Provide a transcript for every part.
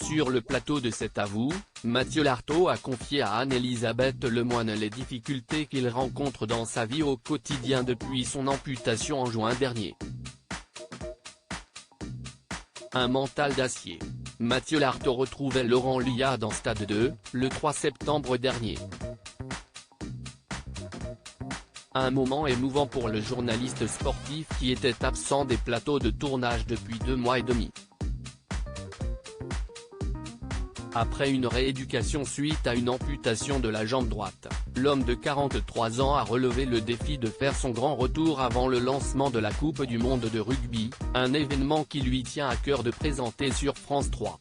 Sur le plateau de C'est à vous, Mathieu Lartaud a confié à Anne-Elisabeth Lemoine les difficultés qu'il rencontre dans sa vie au quotidien depuis son amputation en juin dernier. Un mental d'acier. Mathieu Lartaud retrouvait Laurent Luyat dans Stade 2, le 3 septembre dernier. Un moment émouvant pour le journaliste sportif qui était absent des plateaux de tournage depuis 2 mois et demi. Après une rééducation suite à une amputation de la jambe droite, l'homme de 43 ans a relevé le défi de faire son grand retour avant le lancement de la Coupe du monde de rugby, un événement qui lui tient à cœur de présenter sur France 3.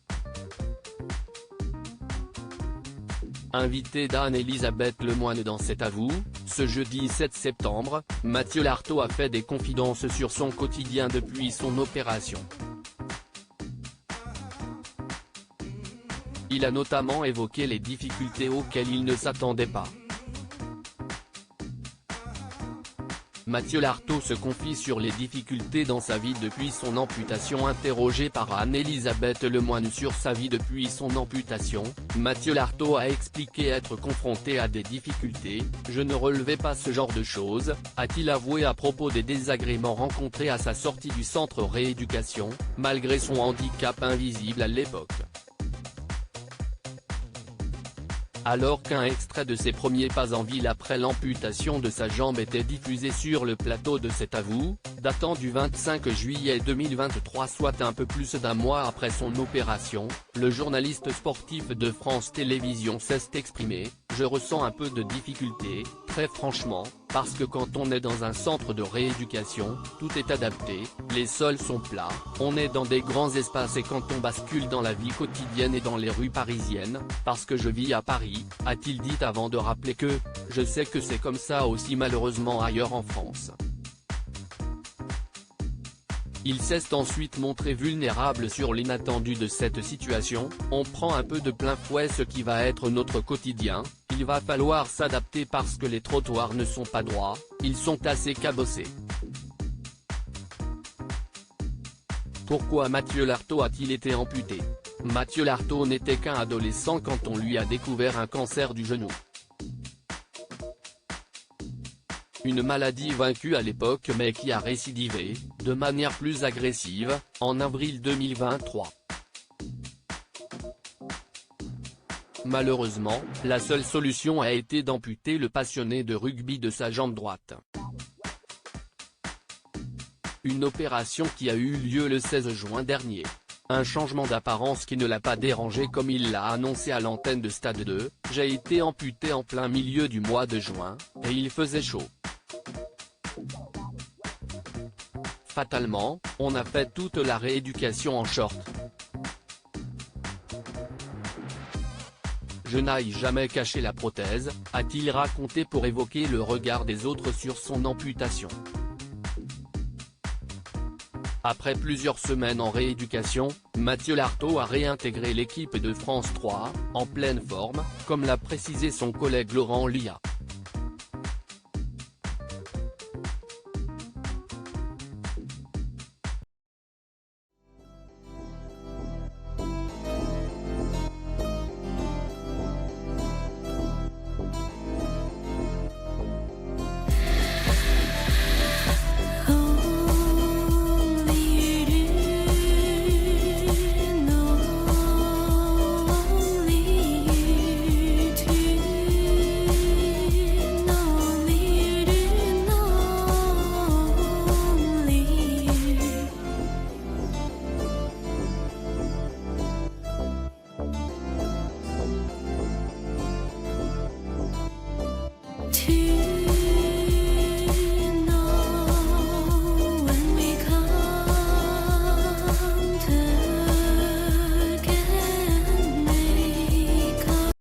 Invité d'Anne-Elisabeth Lemoine dans C'est à vous, ce jeudi 7 septembre, Mathieu Lartaud a fait des confidences sur son quotidien depuis son opération. Il a notamment évoqué les difficultés auxquelles il ne s'attendait pas. Mathieu Lartaud se confie sur les difficultés dans sa vie depuis son amputation. Interrogé par Anne-Elisabeth Lemoine sur sa vie depuis son amputation, Mathieu Lartaud a expliqué être confronté à des difficultés. « Je ne relevais pas ce genre de choses », a-t-il avoué à propos des désagréments rencontrés à sa sortie du centre rééducation, malgré son handicap invisible à l'époque. Alors qu'un extrait de ses premiers pas en ville après l'amputation de sa jambe était diffusé sur le plateau de C'est à vous, datant du 25 juillet 2023, soit un peu plus d'1 mois après son opération, le journaliste sportif de France Télévisions s'est exprimé: « Je ressens un peu de difficulté, très franchement, parce que quand on est dans un centre de rééducation, tout est adapté, les sols sont plats, on est dans des grands espaces, et quand on bascule dans la vie quotidienne et dans les rues parisiennes, parce que je vis à Paris », a-t-il dit avant de rappeler que « Je sais que c'est comme ça aussi malheureusement ailleurs en France ». Il s'est ensuite montré vulnérable sur l'inattendu de cette situation: « On prend un peu de plein fouet ce qui va être notre quotidien, il va falloir s'adapter parce que les trottoirs ne sont pas droits, ils sont assez cabossés ». Pourquoi Mathieu Lartaud a-t-il été amputé? Mathieu Lartaud n'était qu'un adolescent quand on lui a découvert un cancer du genou. Une maladie vaincue à l'époque mais qui a récidivé, de manière plus agressive, en avril 2023. Malheureusement, la seule solution a été d'amputer le passionné de rugby de sa jambe droite. Une opération qui a eu lieu le 16 juin dernier. Un changement d'apparence qui ne l'a pas dérangé, comme il l'a annoncé à l'antenne de Stade 2, « J'ai été amputé en plein milieu du mois de juin, et il faisait chaud. Fatalement, on a fait toute la rééducation en short. Je n'ai jamais caché la prothèse », a-t-il raconté pour évoquer le regard des autres sur son amputation. Après plusieurs semaines en rééducation, Mathieu Lartaud a réintégré l'équipe de France 3, en pleine forme, comme l'a précisé son collègue Laurent Luyat.